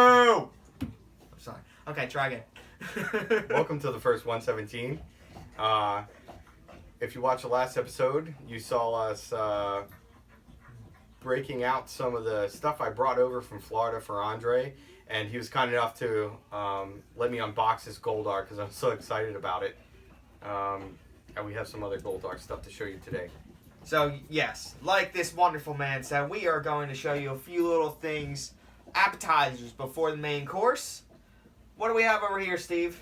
I'm sorry. Okay, try again. Welcome to the first 117. If you watched the last episode, you saw us breaking out some of the stuff I brought over from Florida for Andre, and he was kind enough to let me unbox his Goldar because I'm so excited about it. And we have some other Goldar stuff to show you today. So, yes, like this wonderful man said, we are going to show you a few little things, appetizers before the main course. What do we have over here, Steve?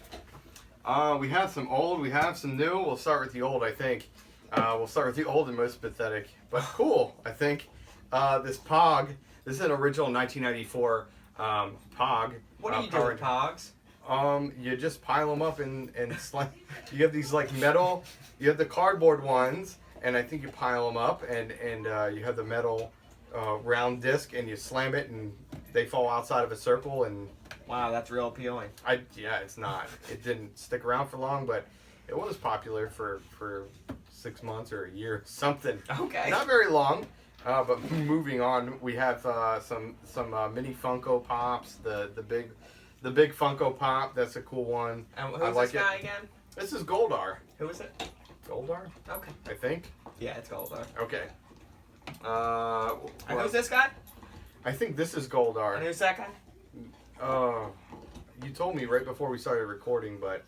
We have some old, we have some new. We'll start with the old, I think. We'll start with the old and most pathetic, but cool, I think. This Pog, this is an original 1994 Pog. What do you do with Pogs? You just pile them up and slam. You have these like metal, you have the cardboard ones, and I think you pile them up, and you have the metal round disc, and you slam it, and they fall outside of a circle, and wow, that's real appealing. Yeah, it's not. It didn't stick around for long, but it was popular for 6 months or a year or something. Okay. Not very long, but moving on, we have some mini Funko Pops. The big Funko Pop. That's a cool one. And who's this guy again? This is Goldar. Who is it? Goldar? Okay. I think. Yeah, it's Goldar. Okay. And who's this guy? I think this is Goldar. And who's that guy? You told me right before we started recording, but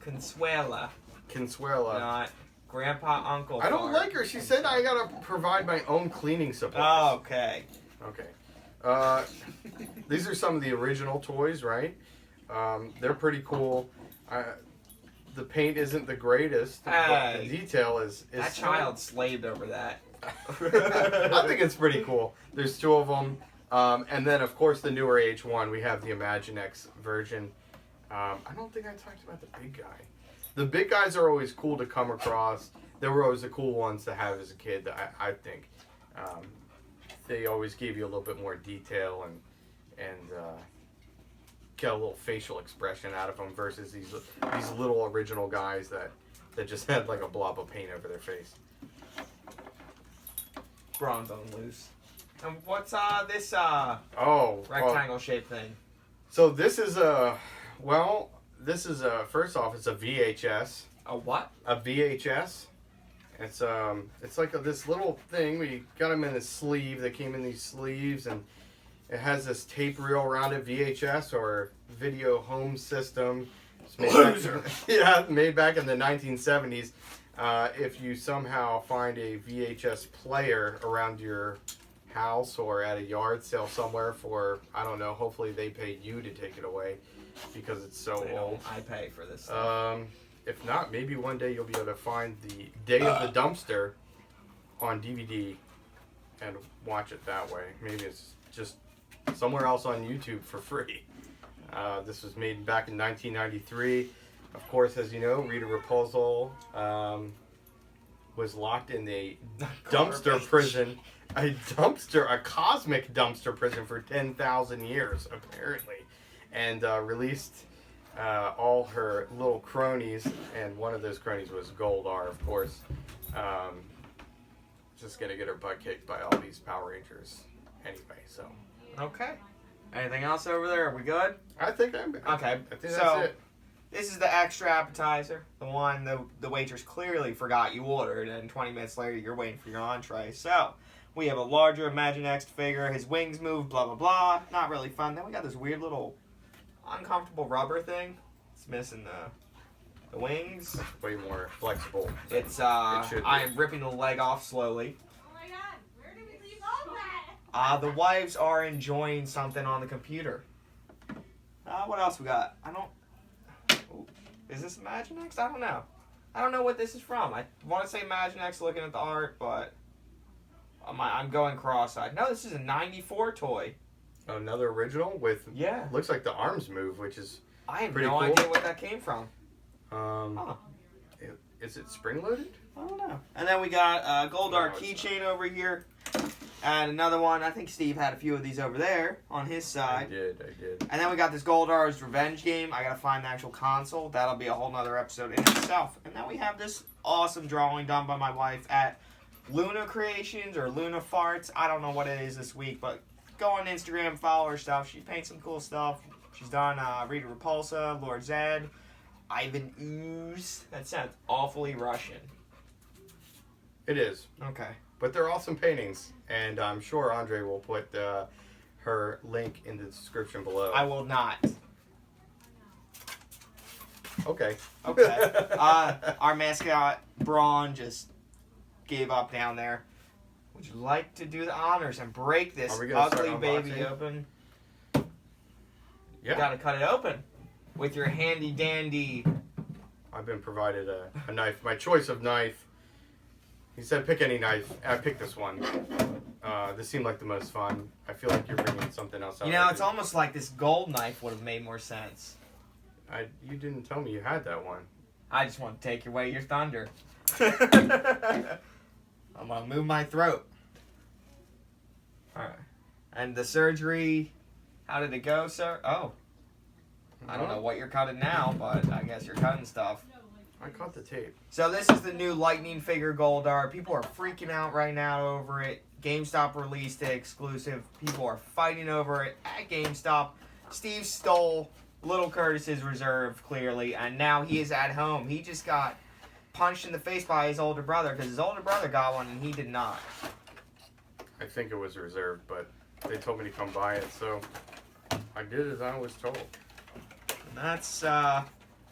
Consuela. Not Grandpa Uncle. I don't like her. She said I gotta provide my own cleaning supplies. Oh, okay. Okay. These are some of the original toys, right? They're pretty cool. The paint isn't the greatest, but the detail is that child slaved over that. I think it's pretty cool. There's two of them. And then, of course, the newer age one, we have the Imaginext version. I don't think I talked about the big guy. The big guys are always cool to come across. They were always the cool ones to have as a kid, I think. They always gave you a little bit more detail and get a little facial expression out of them versus these little original guys that just had like a blob of paint over their face. Bronze on loose. And what's this rectangle shaped thing? So this is first off, it's a VHS. A what? A VHS. It's like this little thing. We got them in a sleeve. They came in these sleeves, and it has this tape reel around it. VHS or video home system. Made back in the 1970s. If you somehow find a VHS player around your house or at a yard sale somewhere for, I don't know, hopefully they pay you to take it away because it's so old. I pay for this stuff. If not, maybe one day you'll be able to find the Day of the Dumpster on DVD and watch it that way. Maybe it's just somewhere else on YouTube for free. This was made back in 1993. Of course, as you know, Rita Repulsa was locked in a dumpster prison. A cosmic dumpster prison for 10,000 years, apparently. And released all her little cronies, and one of those cronies was Goldar, of course. Just gonna get her butt kicked by all these Power Rangers anyway, so. Okay. Anything else over there? Are we good? I think okay. I think that's it. This is the extra appetizer, the one the waitress clearly forgot you ordered, and 20 minutes later you're waiting for your entree. So, we have a larger Imaginext figure, his wings move, blah, blah, blah. Not really fun. Then we got this weird little uncomfortable rubber thing. It's missing the wings. It's way more flexible. It's, I am ripping the leg off slowly. Oh my god, where did we leave all that? The wives are enjoying something on the computer. What else we got? Ooh, is this Imaginext? I don't know. I don't know what this is from. I want to say Imaginext looking at the art, but I'm going cross-eyed. No, this is a 94 toy. Another original with, looks like the arms move, which is I have pretty no cool. idea what that came from. Is it spring-loaded? I don't know. And then we got a Goldar keychain over here. And another one. I think Steve had a few of these over there on his side. I did. And then we got this Goldar's Revenge game. I gotta find the actual console. That'll be a whole nother episode in itself. And then we have this awesome drawing done by my wife at Luna Creations or Luna Farts. I don't know what it is this week, but go on Instagram, follow her stuff. She paints some cool stuff. She's done Rita Repulsa, Lord Zed, Ivan Ooze. That sounds awfully Russian. It is. Okay. But they're awesome paintings, and I'm sure Andre will put her link in the description below. I will not. Okay. Okay. Our mascot, Braun, just gave up down there. Would you like to do the honors and break this ugly baby open? Yeah. You gotta cut it open with your handy dandy. I've been provided a knife, my choice of knife. He said pick any knife. I picked this one. This seemed like the most fun. I feel like you're bringing something else out. You know, it's almost like this gold knife would have made more sense. You didn't tell me you had that one. I just want to take away your thunder. I'm gonna move my throat. Alright. And the surgery, how did it go, sir? Oh. I don't know what you're cutting now, but I guess you're cutting stuff. I caught the tape. So this is the new Lightning figure Goldar. People are freaking out right now over it. GameStop released it exclusive. People are fighting over it at GameStop. Steve stole Little Curtis's reserve, clearly, and now he is at home. He just got punched in the face by his older brother because his older brother got one and he did not. I think it was reserved, but they told me to come buy it, so I did as I was told. And that's,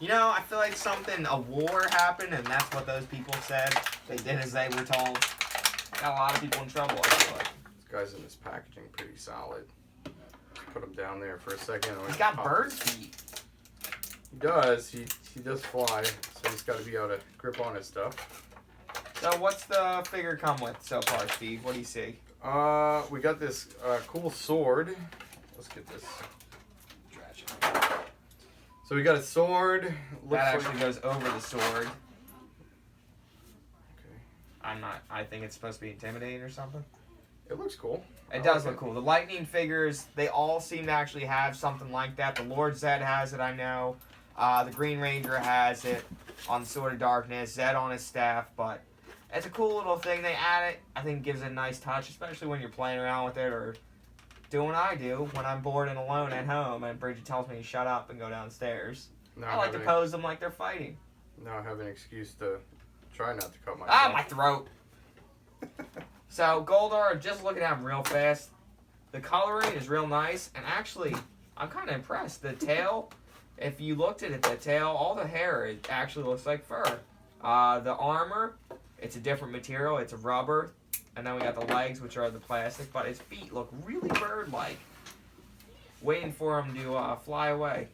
you know, I feel like a war happened, and that's what those people said. They did as they were told. Got a lot of people in trouble, I feel like. This guy's in his packaging pretty solid. Put him down there for a second. He's got bird's feet. He does. He does fly, so he's got to be able to grip on his stuff. So what's the figure come with so far, Steve? What do you see? We got this cool sword. Let's get this. So we got a sword. That actually goes over the sword. Okay. I think it's supposed to be intimidating or something. It looks cool. It does look cool. The Lightning figures, they all seem to actually have something like that. The Lord Zed has it, I know. The Green Ranger has it on the Sword of Darkness. Zed on his staff, but it's a cool little thing. They add it. I think it gives it a nice touch, especially when you're playing around with it or doing what I do when I'm bored and alone at home and Bridget tells me to shut up and go downstairs. I like to pose them like they're fighting. Now I have an excuse to try not to cut myself. My throat. So, Goldar, just looking at him real fast, the coloring is real nice, and actually, I'm kind of impressed. The tail, if you looked at it, the tail, all the hair, it actually looks like fur. The armor, it's a different material, it's a rubber, and then we got the legs, which are the plastic, but his feet look really bird-like, waiting for him to fly away.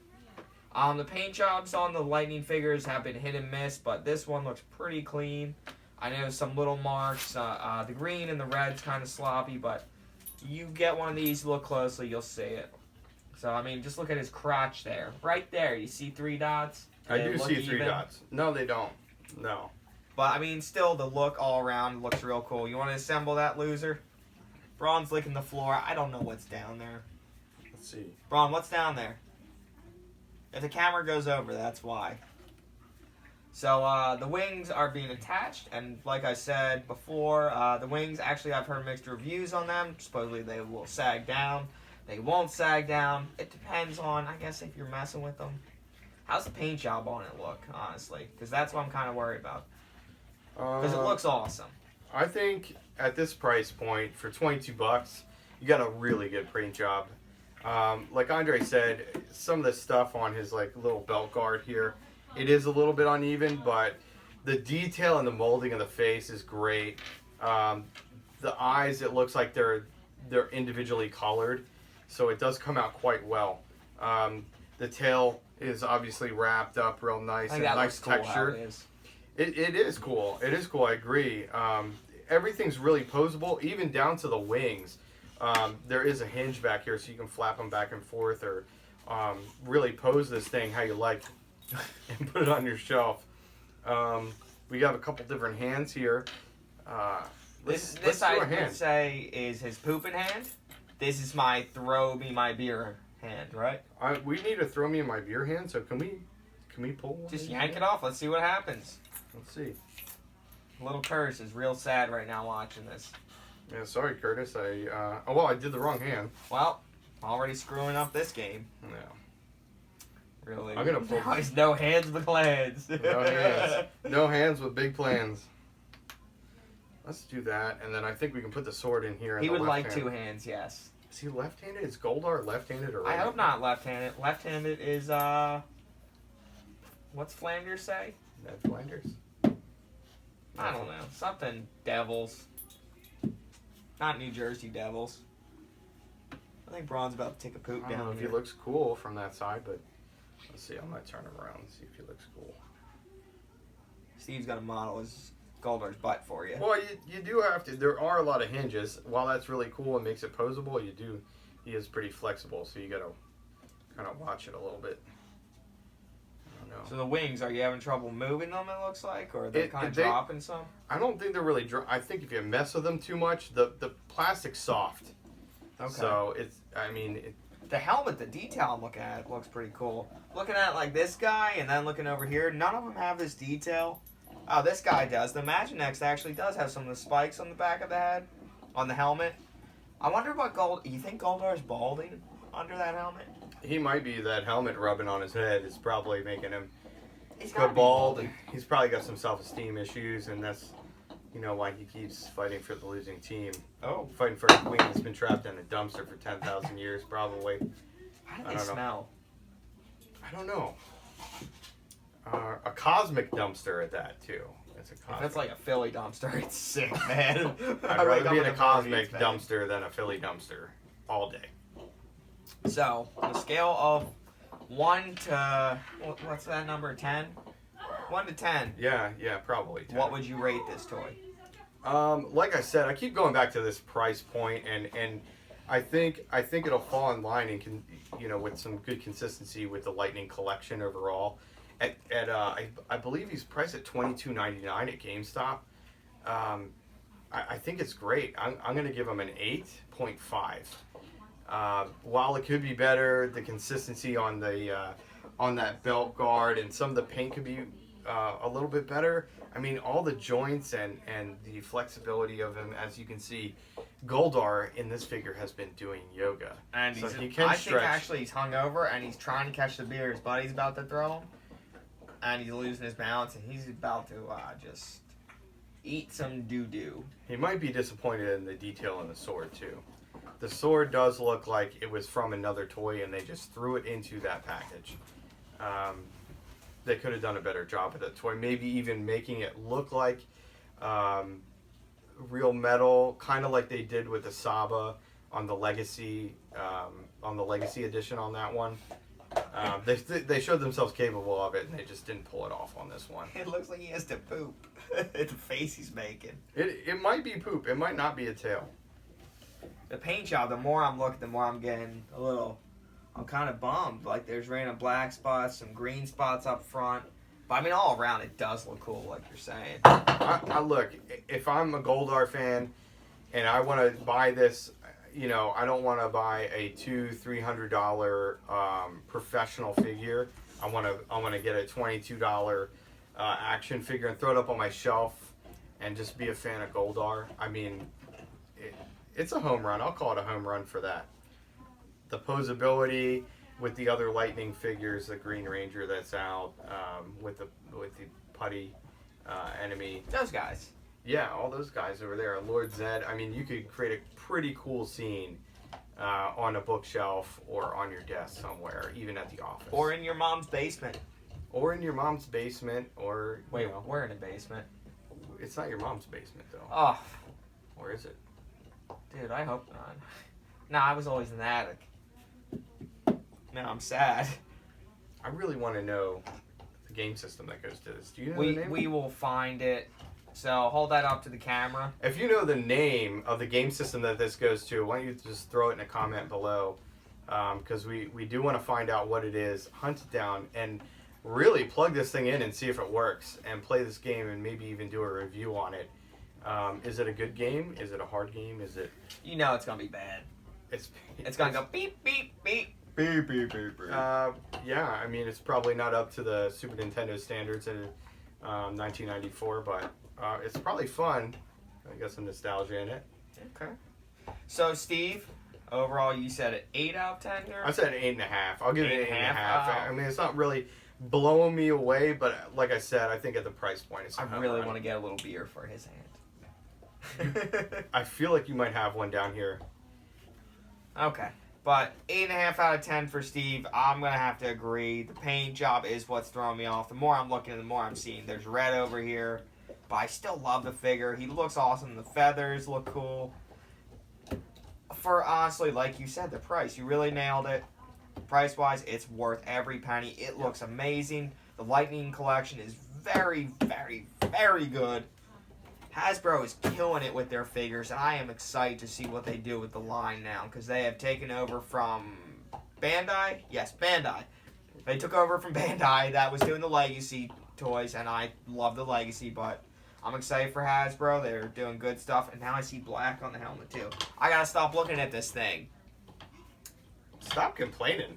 The paint jobs on the Lightning figures have been hit and miss, but this one looks pretty clean. I know some little marks. The green and the red's kind of sloppy, but you get one of these, look closely, you'll see it. So, I mean, just look at his crotch there. Right there, you see 3 dots? I do see 3 dots. No, they don't. No. But, I mean, still, the look all around looks real cool. You want to assemble that loser? Braun's licking the floor. I don't know what's down there. Let's see. Braun, what's down there? If the camera goes over, that's why. So, the wings are being attached, and like I said before, the wings, actually I've heard mixed reviews on them. Supposedly they will sag down. They won't sag down. It depends on, I guess, if you're messing with them. How's the paint job on it look, honestly? Because that's what I'm kind of worried about. Because it looks awesome. I think at this price point, for $22, you got a really good paint job. Like Andre said, some of the stuff on his little belt guard here, it is a little bit uneven, but the detail and the molding of the face is great. The eyes, it looks like they're individually colored, so it does come out quite well. The tail is obviously wrapped up real nice and nice texture. Cool It is cool. It is cool. I agree. Everything's really posable, even down to the wings. There is a hinge back here, so you can flap them back and forth, or really pose this thing how you like, and put it on your shelf. We have a couple different hands here. This I would say is his pooping hand. This is my throw me my beer hand, right? We need to throw me in my beer hand. So can we pull one? Just yank it off. Let's see what happens. Let's see. Little Curse is real sad right now watching this. Yeah, sorry, Curtis. I did the wrong hand. Well, already screwing up this game. Yeah. Really. I'm gonna pull. There's no hands with plans. No hands. No hands with big plans. Let's do that, and then I think we can put the sword in here. He would like hand. 2 hands, yes. Is he left-handed? Is Goldar left-handed or right? I hope not left-handed. Left-handed is, what's Flanders say? Ned Flanders. I don't know. Something Devils. Not New Jersey Devils. I think Braun's about to take a poop I don't know down if here. he looks cool from that side, but let's see. I'm gonna turn him around and see if he looks cool. Steve's got to model his Goldar's butt for you. Well, you do have to. There are a lot of hinges. While that's really cool and makes it posable, he is pretty flexible, so you gotta kind of watch it a little bit. I don't know. So the wings, are you having trouble moving them, it looks like? Or are they kind of dropping some? I don't think they're really I think if you mess with them too much, the plastic's soft. Okay. So The helmet, the detail I'm looking at looks pretty cool. Looking at like this guy and then looking over here, none of them have this detail. Oh, this guy does. The Imaginext actually does have some of the spikes on the back of the head, on the helmet. I wonder what you think Goldar's balding under that helmet? he might be. That helmet rubbing on his head is probably making him He's go got bald. He's probably got some self-esteem issues, and that's why he keeps fighting for the losing team. Oh, Fighting for a queen that's been trapped in a dumpster for 10,000 years, probably. how do I they don't know. smell? I don't know. A cosmic dumpster at that, too. It's a If cosmic. that's like a Philly dumpster, it's sick, man. I'd rather be in a cosmic dumpster than a Philly dumpster all day. So, on a scale of 1 to, what's that number, 10? 1 to 10. Yeah, probably. 10. What would you rate this toy? Like I said, I keep going back to this price point, and I think it'll fall in line and with some good consistency with the Lightning collection overall. I believe he's priced at $22.99 at GameStop. I think it's great. I'm going to give him an 8.5. While it could be better, the consistency on that belt guard and some of the paint could be a little bit better. I mean, all the joints and the flexibility of him, as you can see, Goldar in this figure has been doing yoga. And so he I can think stretch. actually he's hungover and he's trying to catch the beer his buddy's about to throw him. And he's losing his balance and he's about to just eat some doo-doo. He might be disappointed in the detail in the sword, too. The sword does look like it was from another toy and they just threw it into that package. They could have done a better job with that toy. Maybe even making it look like real metal, kind of like they did with the Saba on the Legacy edition on that one. They showed themselves capable of it, and they just didn't pull it off on this one. It looks like he has to poop. The face he's making. It might be poop. It might not be a tail. The paint job, the more I'm looking, the more I'm getting I'm kind of bummed. Like, there's random black spots, some green spots up front. But, I mean, all around, it does look cool, like you're saying. I look, if I'm a Goldar fan and I want to buy this, I don't want to buy a $200-300 professional figure. I want to get a $22 action figure and throw it up on my shelf and just be a fan of Goldar. I mean, it's a home run. I'll call it a home run for that. The posability with the other Lightning figures, the Green Ranger that's out, with the putty enemy. Those guys. Yeah, all those guys over there. Lord Zed. I mean, you could create a pretty cool scene on a bookshelf or on your desk somewhere, even at the office. Or in your mom's basement. Or in your mom's basement, or... Wait, we're in a basement. It's not your mom's basement, though. Oh, Or is it? dude, I hope not. No, I was always in the attic. Now I'm sad. I really want to know the game system that goes to this. Do you know the name? We will find it. So hold that up to the camera. If you know the name of the game system that this goes to, why don't you just throw it in a comment below? Because we do want to find out what it is, hunt it down, and really plug this thing in and see if it works, and play this game and maybe even do a review on it. Is it a good game? Is it a hard game? Is it... You know it's going to be bad. It's going to go beep, beep, beep. Beep, beep, beep, beep. Yeah, I mean, it's probably not up to the Super Nintendo standards in 1994, but it's probably fun. I got some nostalgia in it. Okay. So, Steve, overall, you said an 8 out of 10 here? I said an 8.5. I'll give it an 8.5. Oh. I mean, it's not really blowing me away, but like I said, I think at the price point, it's. I really want to get a little beer for his hand. I feel like you might have one down here. Okay. But 8.5 out of 10 for Steve. I'm going to have to agree. The paint job is what's throwing me off. The more I'm looking, the more I'm seeing. There's red over here. But I still love the figure. He looks awesome. The feathers look cool. For honestly, like you said, the price. You really nailed it. Price-wise, it's worth every penny. It looks amazing. The Lightning collection is very, very, very good. Hasbro is killing it with their figures, and I am excited to see what they do with the line now, because they have taken over from Bandai. Yes, Bandai. They took over from Bandai that was doing the Legacy toys, and I love the Legacy, but I'm excited for Hasbro. They're doing good stuff, and now I see black on the helmet, too. I gotta stop looking at this thing. Stop complaining.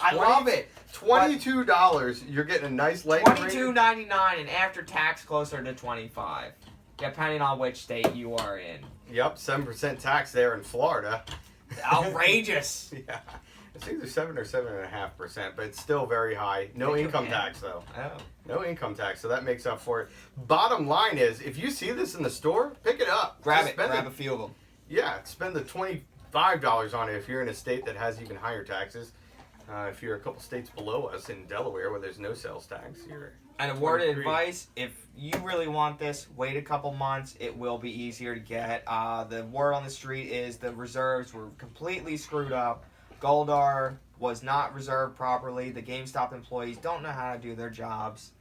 I love it. $22. You're getting a nice Lightning. $22.99, and after tax, closer to $25. Depending on which state you are in. Yep, 7% tax there in Florida. Outrageous. Yeah, it's either 7 or 7.5%, but it's still very high. No income tax though. Oh. No income tax, so that makes up for it. Bottom line is, if you see this in the store, pick it up. Grab Just it. Grab a few of them. Yeah, spend the $25 on it if you're in a state that has even higher taxes. If you're a couple states below us in Delaware where there's no sales tax, you're. And a word of advice, if you really want this, wait a couple months. It will be easier to get. The word on the street is the reserves were completely screwed up. Goldar was not reserved properly. The GameStop employees don't know how to do their jobs.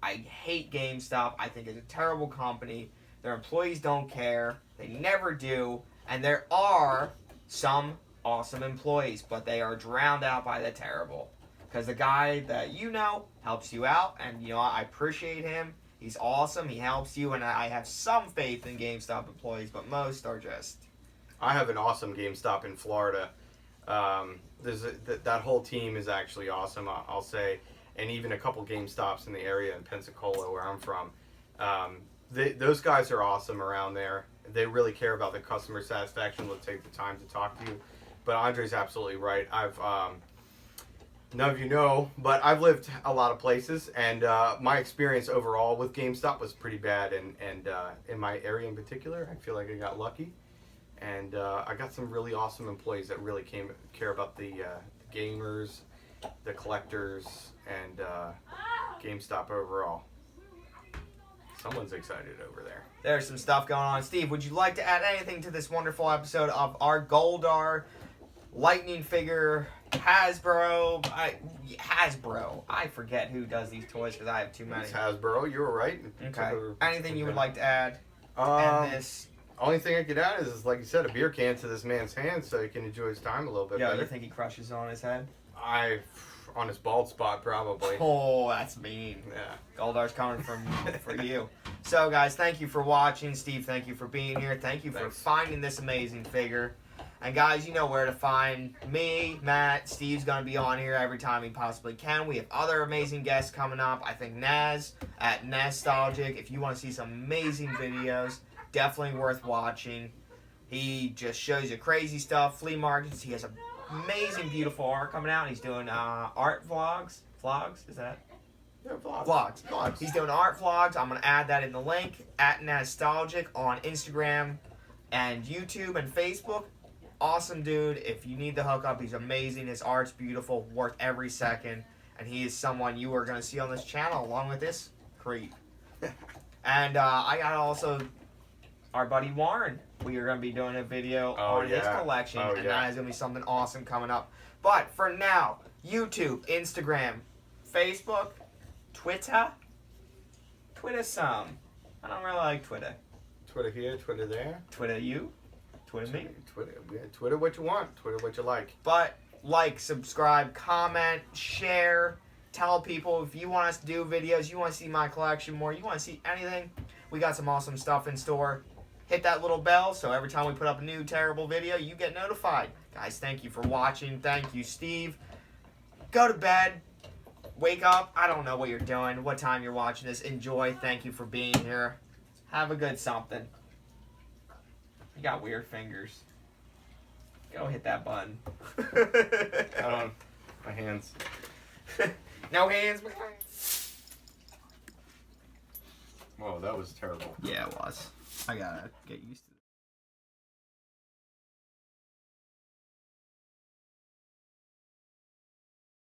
I hate GameStop. I think it's a terrible company. Their employees don't care. They never do. And there are some awesome employees, but they are drowned out by the terrible. Because the guy that you know helps you out, and you know I appreciate him. He's awesome. He helps you, and I have some faith in GameStop employees, but most are just. I have an awesome GameStop in Florida. That whole team is actually awesome, I'll say, and even a couple GameStops in the area in Pensacola, where I'm from. Those guys are awesome around there. They really care about the customer satisfaction. They'll take the time to talk to you. But Andre's absolutely right. None of you know, but I've lived a lot of places, and my experience overall with GameStop was pretty bad, and in my area in particular, I feel like I got lucky, and I got some really awesome employees that really care about the gamers, the collectors, and GameStop overall. Someone's excited over there. There's some stuff going on. Steve, would you like to add anything to this wonderful episode of our Goldar Lightning figure Hasbro? I forget who does these toys because I have too many. It's Hasbro. You were right. Okay. Anything you would like to add? This. Only thing I could add is, like you said, a beer can to this man's hand so he can enjoy his time a little bit better. You think he crushes on his head? On his bald spot, probably. Oh, that's mean. Yeah. Goldar's coming for you. So, guys, thank you for watching. Steve, thank you for being here. Thank you for finding this amazing figure. And, guys, you know where to find me, Matt. Steve's going to be on here every time he possibly can. We have other amazing guests coming up. I think Naz at Nostalgic. If you want to see some amazing videos, definitely worth watching. He just shows you crazy stuff, flea markets. He has a amazing, beautiful art coming out. He's doing art vlogs. Vlogs? Is that? Yeah, Vlogs. He's doing art vlogs. I'm going to add that in the link. At Nostalgic on Instagram and YouTube and Facebook. Awesome dude. If you need the hookup, he's amazing. His art's beautiful, worth every second. And he is someone you are going to see on this channel along with this creep. And I got also our buddy Warren. We are going to be doing a video on his collection, and that is going to be something awesome coming up. But for now, YouTube, Instagram, Facebook, Twitter some. I don't really like Twitter. Twitter here, Twitter there. Twitter you, Twitter me. Twitter what you want, Twitter what you like. But like, subscribe, comment, share, tell people if you want us to do videos, you want to see my collection more, you want to see anything, we got some awesome stuff in store. Hit that little bell so every time we put up a new terrible video, you get notified. Guys, thank you for watching. Thank you, Steve. Go to bed. Wake up. I don't know what you're doing, what time you're watching this. Enjoy. Thank you for being here. Have a good something. You got weird fingers. Go hit that button. My hands. No hands. Whoa, that was terrible. Yeah, it was. I gotta get used to it.